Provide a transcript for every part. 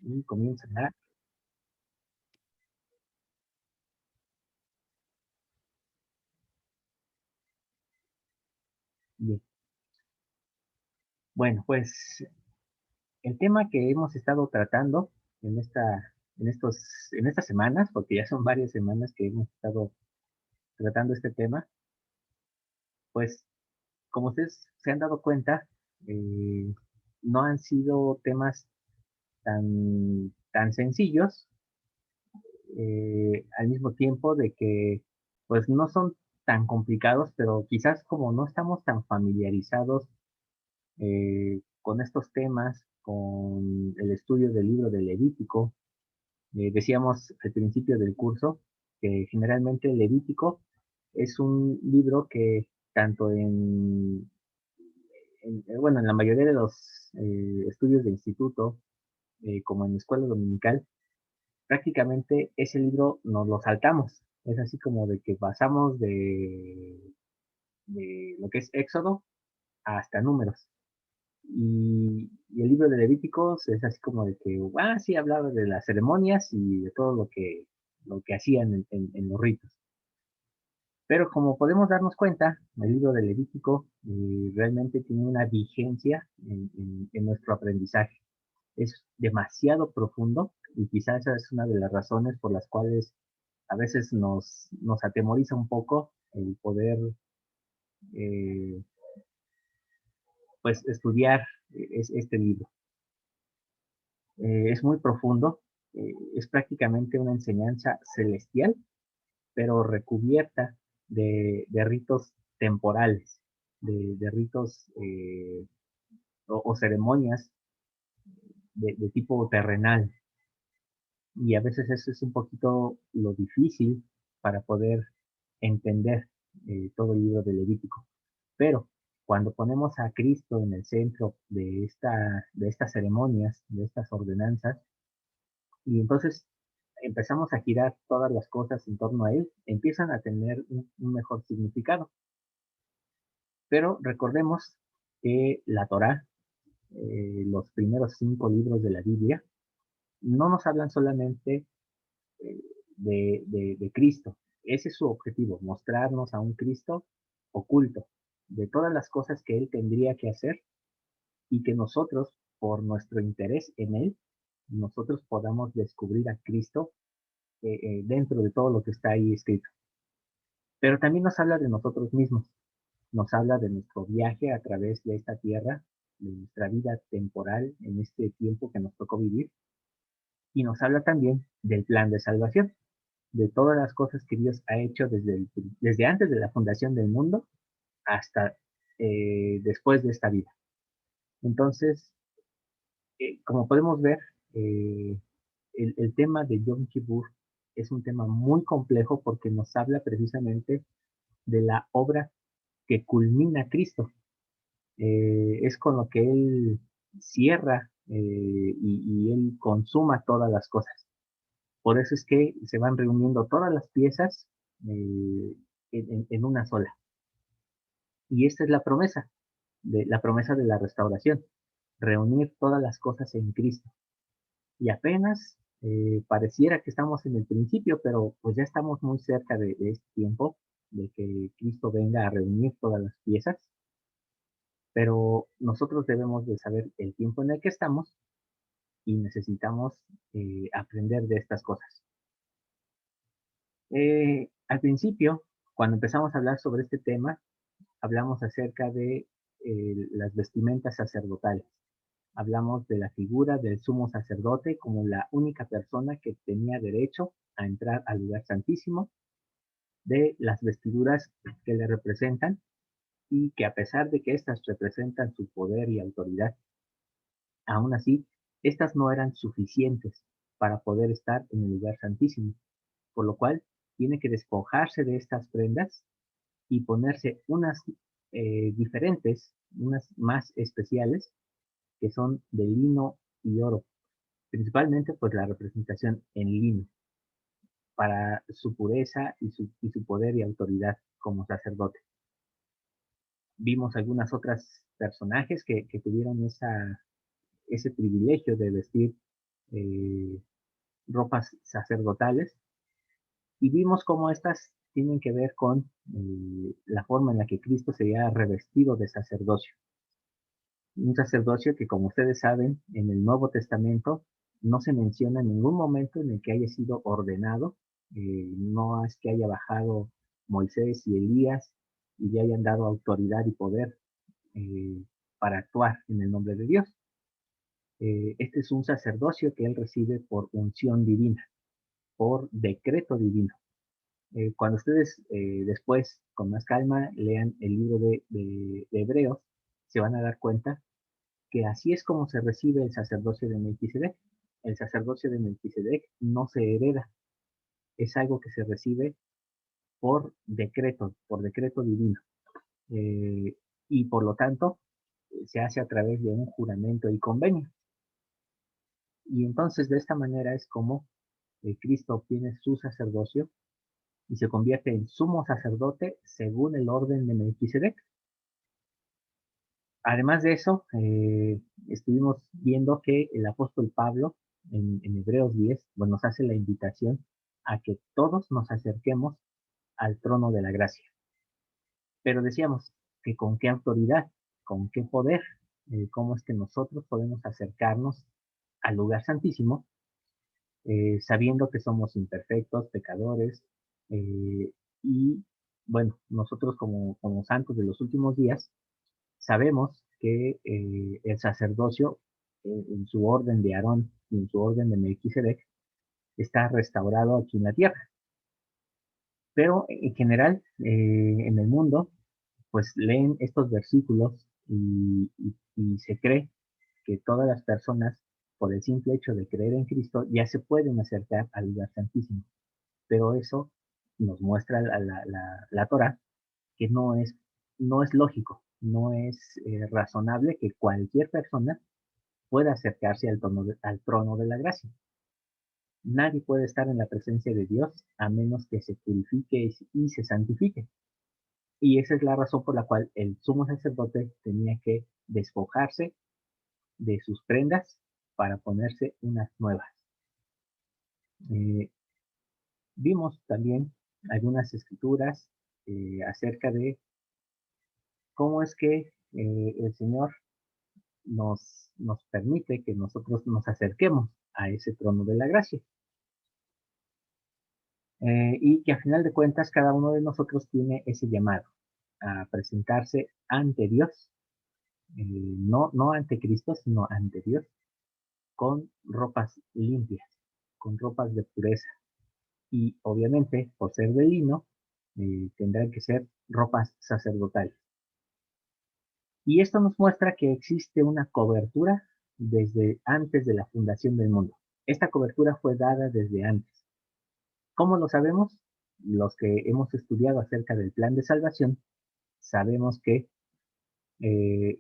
Y comienza a... Bien. Bueno, pues el tema que hemos estado tratando en en estas semanas, porque ya son varias semanas que hemos estado tratando este tema, pues como ustedes se han dado cuenta, eh, no han sido temas tan sencillos, al mismo tiempo de que pues no son tan complicados, pero quizás como no estamos tan familiarizados con estos temas, con el estudio del libro de Levítico. Decíamos al principio del curso que generalmente Levítico es un libro que tanto bueno, en la mayoría de los estudios de instituto, como en la escuela dominical, prácticamente ese libro nos lo saltamos. Es así como de que pasamos de lo que es Éxodo hasta Números. Y el libro de Levíticos es así como de que, sí, hablaba de las ceremonias y de todo lo que hacían en los ritos. Pero como podemos darnos cuenta, el libro de Levítico realmente tiene una vigencia en nuestro aprendizaje. Es demasiado profundo y quizás esa es una de las razones por las cuales a veces nos atemoriza un poco el poder eh, pues estudiar este libro. Es muy profundo, es prácticamente una enseñanza celestial, pero recubierta de ritos temporales, de ritos o ceremonias de tipo terrenal. Y a veces eso es un poquito lo difícil para poder entender todo el libro de Levítico. Pero cuando ponemos a Cristo en el centro de estas ceremonias, de estas ordenanzas, y entonces empezamos a girar todas las cosas en torno a él, empiezan a tener un mejor significado. Pero recordemos que la Torá, los primeros 5 libros de la Biblia, no nos hablan solamente eh, de Cristo. Ese es su objetivo, mostrarnos a un Cristo oculto, de todas las cosas que Él tendría que hacer y que nosotros, por nuestro interés en Él, nosotros podamos descubrir a Cristo dentro de todo lo que está ahí escrito. Pero también nos habla de nosotros mismos, nos habla de nuestro viaje a través de esta tierra, de nuestra vida temporal en este tiempo que nos tocó vivir, y nos habla también del plan de salvación, de todas las cosas que Dios ha hecho desde antes de la fundación del mundo hasta después de esta vida. Entonces, como podemos ver, eh, el tema de Yom Kippur es un tema muy complejo porque nos habla precisamente de la obra que culmina Cristo. Es con lo que Él cierra y Él consuma todas las cosas. Por eso es que se van reuniendo todas las piezas en una sola. Y esta es la promesa de la restauración, reunir todas las cosas en Cristo. Y apenas pareciera que estamos en el principio, pero pues ya estamos muy cerca de este tiempo, de que Cristo venga a reunir todas las piezas, pero nosotros debemos de saber el tiempo en el que estamos y necesitamos aprender de estas cosas. Al principio, cuando empezamos a hablar sobre este tema, hablamos acerca de las vestimentas sacerdotales. Hablamos de la figura del sumo sacerdote como la única persona que tenía derecho a entrar al lugar santísimo, de las vestiduras que le representan y que a pesar de que éstas representan su poder y autoridad, aún así, estas no eran suficientes para poder estar en el lugar santísimo, por lo cual tiene que despojarse de estas prendas y ponerse unas diferentes, unas más especiales, que son de lino y oro, principalmente pues la representación en lino, para su pureza y su poder y autoridad como sacerdote. Vimos algunas otras personajes que tuvieron ese privilegio de vestir eh, ropas sacerdotales, y vimos cómo estas tienen que ver con la forma en la que Cristo se había revestido de sacerdocio. Un sacerdocio que, como ustedes saben, en el Nuevo Testamento no se menciona en ningún momento en el que haya sido ordenado, no es que haya bajado Moisés y Elías y le hayan dado autoridad y poder eh, para actuar en el nombre de Dios. Este es un sacerdocio que él recibe por unción divina, por decreto divino. Cuando ustedes después, con más calma, lean el libro de Hebreos, se van a dar cuenta que así es como se recibe el sacerdocio de Melquisedec. El sacerdocio de Melquisedec no se hereda, es algo que se recibe por decreto divino. Eh, y por lo tanto, se hace a través de un juramento y convenio. Y entonces de esta manera es como Cristo obtiene su sacerdocio y se convierte en sumo sacerdote según el orden de Melquisedec. Además de eso, estuvimos viendo que el apóstol Pablo en Hebreos 10, bueno, nos hace la invitación a que todos nos acerquemos al trono de la gracia. Pero decíamos que con qué autoridad, con qué poder, cómo es que nosotros podemos acercarnos al lugar santísimo, sabiendo que somos imperfectos, pecadores, y bueno, nosotros como santos de los últimos días, sabemos que el sacerdocio, en su orden de Aarón y en su orden de Melquisedec, está restaurado aquí en la tierra. Pero en general, en el mundo, pues leen estos versículos y se cree que todas las personas, por el simple hecho de creer en Cristo, ya se pueden acercar al lugar santísimo. Pero eso nos muestra la Torah que no es lógico, no es razonable que cualquier persona pueda acercarse al trono de la gracia. Nadie puede estar en la presencia de Dios a menos que se purifique y se santifique. Y esa es la razón por la cual el sumo sacerdote tenía que despojarse de sus prendas para ponerse unas nuevas. Eh, Vimos también algunas escrituras acerca de cómo es que el Señor nos permite que nosotros nos acerquemos a ese trono de la gracia. Y que a final de cuentas cada uno de nosotros tiene ese llamado a presentarse ante Dios, no ante Cristo, sino ante Dios, con ropas limpias, con ropas de pureza. Y obviamente, por ser de lino, tendrán que ser ropas sacerdotales. Y esto nos muestra que existe una cobertura desde antes de la fundación del mundo. Esta cobertura fue dada desde antes. ¿Cómo lo sabemos? Los que hemos estudiado acerca del plan de salvación, sabemos que eh,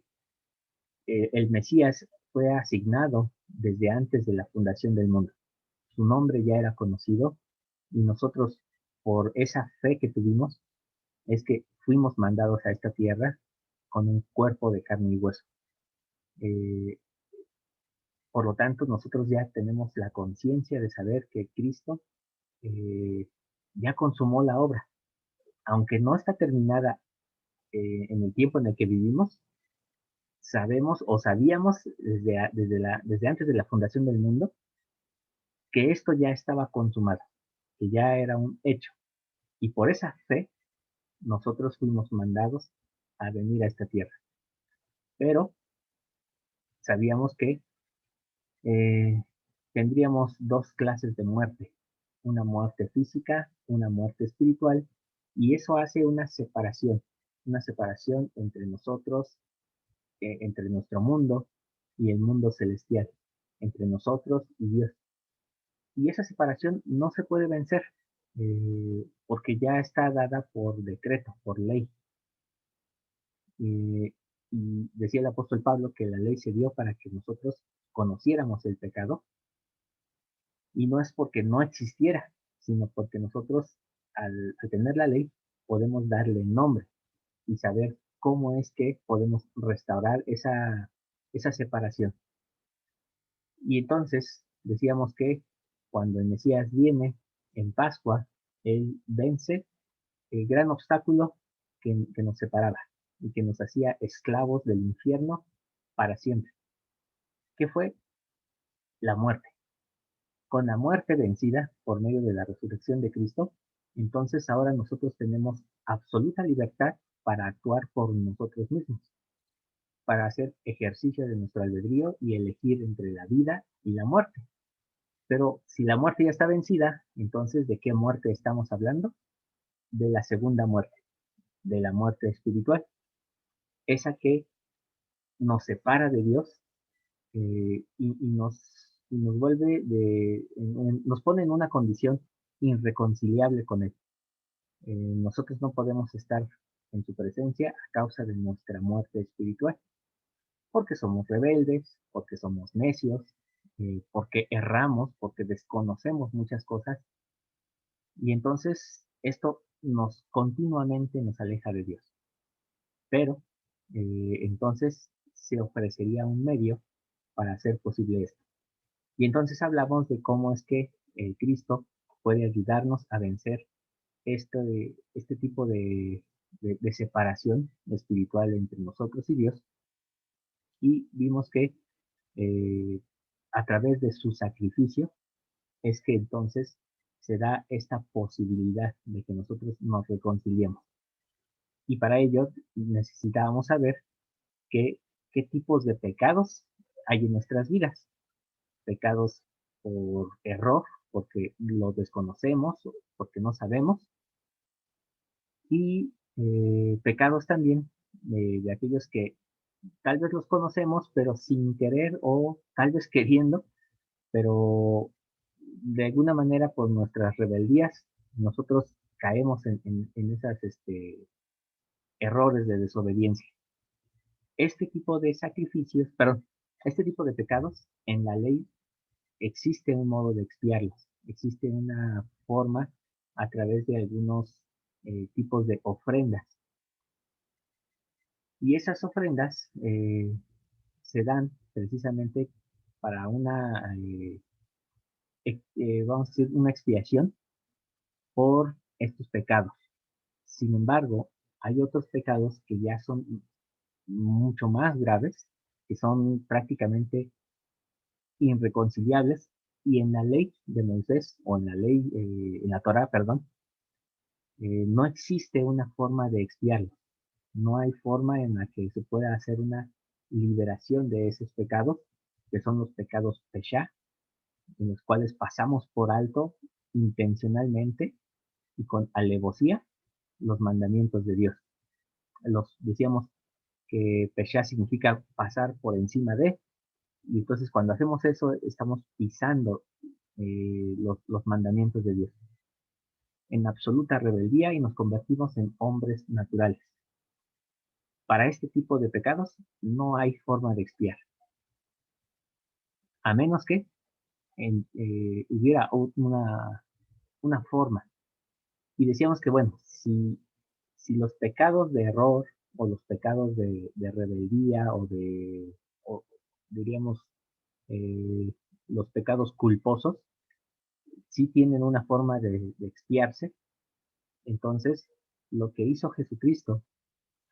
el Mesías fue asignado desde antes de la fundación del mundo. Su nombre ya era conocido y nosotros, por esa fe que tuvimos, es que fuimos mandados a esta tierra con un cuerpo de carne y hueso. Eh, por lo tanto, nosotros ya tenemos la conciencia de saber que Cristo eh, ya consumó la obra. Aunque no está terminada en el tiempo en el que vivimos, sabemos o sabíamos desde antes de la fundación del mundo que esto ya estaba consumado, que ya era un hecho. Y por esa fe, nosotros fuimos mandados a venir a esta tierra. Pero sabíamos que eh, tendríamos dos clases de muerte, una muerte física, una muerte espiritual, y eso hace una separación entre nosotros, entre nuestro mundo y el mundo celestial, entre nosotros y Dios. Y esa separación no se puede vencer, porque ya está dada por decreto, por ley. Eh, y decía el apóstol Pablo que la ley se dio para que nosotros conociéramos el pecado, y no es porque no existiera, sino porque nosotros al tener la ley podemos darle nombre y saber cómo es que podemos restaurar esa separación. Y entonces Decíamos que cuando el Mesías viene en Pascua, Él vence el gran obstáculo que nos separaba y que nos hacía esclavos del infierno para siempre, que fue la muerte. Con la muerte vencida por medio de la resurrección de Cristo, entonces ahora nosotros tenemos absoluta libertad para actuar por nosotros mismos, para hacer ejercicio de nuestro albedrío y elegir entre la vida y la muerte. Pero si la muerte ya está vencida, entonces ¿de qué muerte estamos hablando? De la segunda muerte, de la muerte espiritual, esa que nos separa de Dios y nos vuelve nos pone en una condición irreconciliable con Él. Nosotros no podemos estar en su presencia a causa de nuestra muerte espiritual, porque somos rebeldes, porque somos necios, porque erramos, porque desconocemos muchas cosas, y entonces esto continuamente nos aleja de Dios. Pero entonces se ofrecería un medio para hacer posible esto. Y entonces hablamos de cómo es que Cristo puede ayudarnos a vencer este tipo de separación espiritual entre nosotros y Dios. Y vimos que eh, a través de su sacrificio es que entonces se da esta posibilidad de que nosotros nos reconciliemos. Y para ello necesitábamos saber qué, qué tipos de pecados hay en nuestras vidas. Pecados por error, porque lo desconocemos, porque no sabemos, y pecados también de aquellos que tal vez los conocemos, pero sin querer o tal vez queriendo, pero de alguna manera por nuestras rebeldías nosotros caemos en esas errores de desobediencia. Este tipo de sacrificios, perdón, este tipo de pecados en la ley existe un modo de expiarlos, existe una forma a través de algunos tipos de ofrendas. Y esas ofrendas se dan precisamente para vamos a decir, una expiación por estos pecados. Sin embargo, hay otros pecados que ya son mucho más graves, que son prácticamente irreconciliables, y en la ley de Moisés, o en la ley, en la Torah, perdón, no existe una forma de expiarlo. No hay forma en la que se pueda hacer una liberación de esos pecados, que son los pecados Pesha, en los cuales pasamos por alto intencionalmente y con alevosía los mandamientos de Dios. Decíamos que Pesha significa pasar por encima de, y entonces cuando hacemos eso estamos pisando los mandamientos de Dios en absoluta rebeldía y nos convertimos en hombres naturales. Para este tipo de pecados no hay forma de expiar, a menos que hubiera una forma. Y decíamos que, bueno, si los pecados de error o los pecados de rebeldía o diríamos, eh, los pecados culposos, sí tienen una forma de expiarse, entonces lo que hizo Jesucristo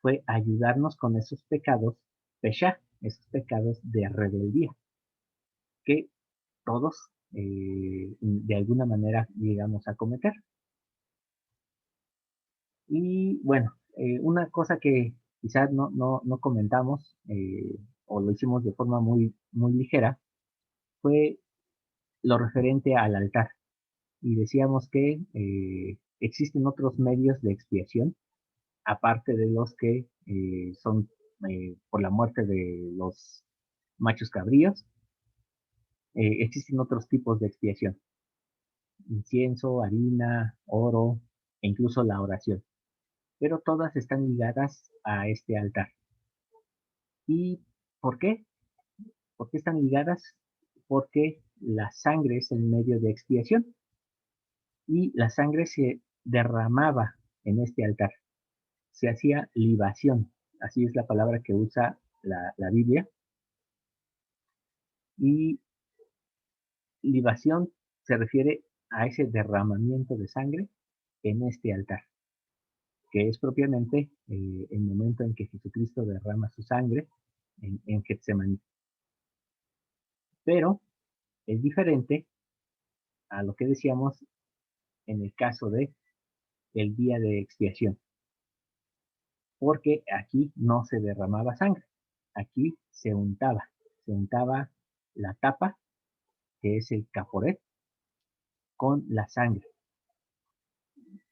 fue ayudarnos con esos pecados, pesha, esos pecados de rebeldía, que todos de alguna manera llegamos a cometer. Y bueno, una cosa que quizás no comentamos o lo hicimos de forma muy ligera fue lo referente al altar. Y decíamos que existen otros medios de expiación, aparte de los que son por la muerte de los machos cabríos. Existen otros tipos de expiación: incienso, harina, oro e incluso la oración, pero todas están ligadas a este altar. ¿Y por qué? ¿Por qué están ligadas? Porque la sangre es el medio de expiación y la sangre se derramaba en este altar. Se hacía libación, así es la palabra que usa la Biblia. Y Libación se refiere a ese derramamiento de sangre en este altar, que es propiamente el momento en que Jesucristo derrama su sangre en Getsemaní. Pero es diferente a lo que decíamos en el caso de el día de expiación, porque aquí no se derramaba sangre, aquí se untaba la tapa, que es el caporet, con la sangre.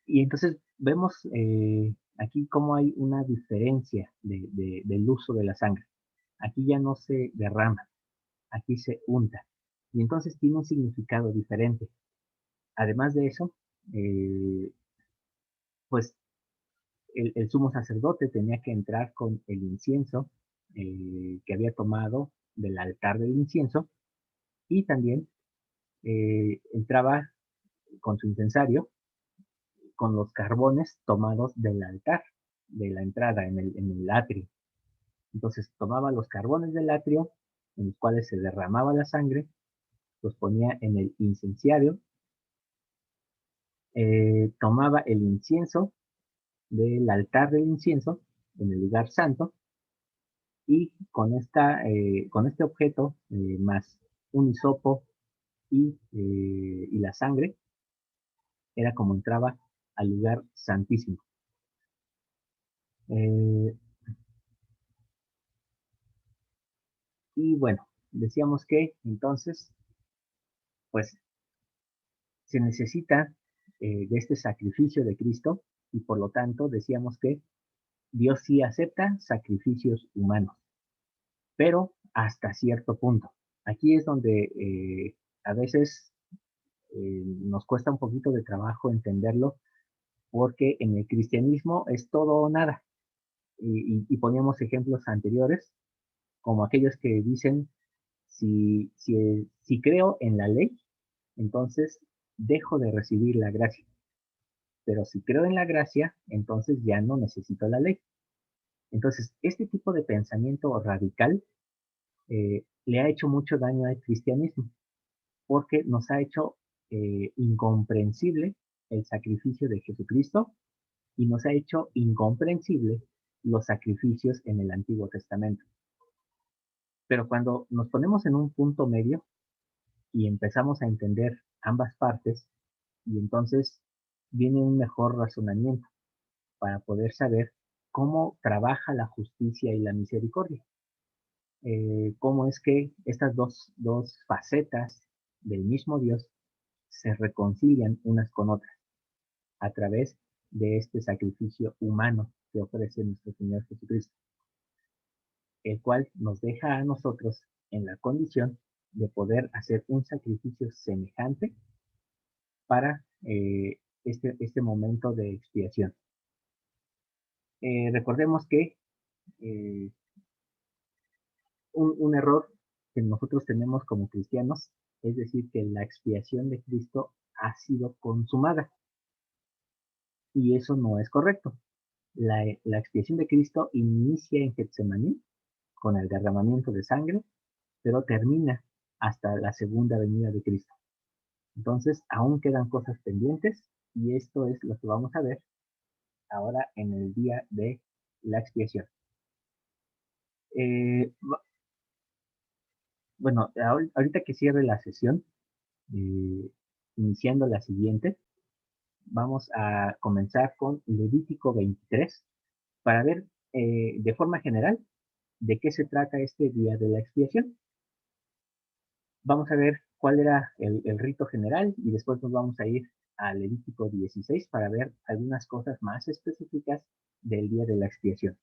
Y entonces vemos aquí cómo hay una diferencia del uso de la sangre. Aquí ya no se derrama, aquí se unta. Y entonces tiene un significado diferente. Además de eso, eh, pues el sumo sacerdote tenía que entrar con el incienso que había tomado del altar del incienso y también entraba con su incensario con los carbones tomados del altar, de la entrada en el atrio. Entonces tomaba los carbones del atrio, en los cuales se derramaba la sangre, los ponía en el incenciario, tomaba el incienso del altar del incienso en el lugar santo y con este objeto más un hisopo y la sangre era como entraba al lugar santísimo. Eh, y bueno, decíamos que entonces pues se necesita de este sacrificio de Cristo y por lo tanto decíamos que Dios sí acepta sacrificios humanos, pero hasta cierto punto. Aquí es donde a veces nos cuesta un poquito de trabajo entenderlo porque en el cristianismo es todo o nada. Y poníamos ejemplos anteriores, como aquellos que dicen, si creo en la ley, entonces dejo de recibir la gracia. Pero si creo en la gracia, entonces ya no necesito la ley. Entonces, este tipo de pensamiento radical le ha hecho mucho daño al cristianismo, porque nos ha hecho incomprensible el sacrificio de Jesucristo y nos ha hecho incomprensible los sacrificios en el Antiguo Testamento. Pero cuando nos ponemos en un punto medio y empezamos a entender ambas partes, y entonces viene un mejor razonamiento para poder saber cómo trabaja la justicia y la misericordia. Cómo es que estas dos facetas del mismo Dios se reconcilian unas con otras a través de este sacrificio humano que ofrece nuestro Señor Jesucristo, el cual nos deja a nosotros en la condición de poder hacer un sacrificio semejante para este momento de expiación. Recordemos que eh, un error que nosotros tenemos como cristianos es decir que la expiación de Cristo ha sido consumada y eso no es correcto. La expiación de Cristo inicia en Getsemaní con el derramamiento de sangre, pero termina hasta la segunda venida de Cristo. Entonces, aún quedan cosas pendientes y esto es lo que vamos a ver ahora en el día de la expiación. Eh, bueno, ahorita que cierre la sesión, eh, iniciando la siguiente, vamos a comenzar con Levítico 23 para ver de forma general de qué se trata este día de la expiación. Vamos a ver cuál era el rito general y después nos vamos a ir a Levítico 16 para ver algunas cosas más específicas del día de la expiación.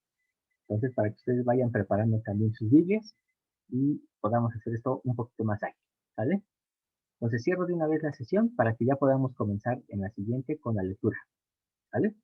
Entonces, para que ustedes vayan preparando también sus Biblias y podamos hacer esto un poquito más ágil, ¿vale? Entonces cierro de una vez la sesión para que ya podamos comenzar en la siguiente con la lectura, ¿vale?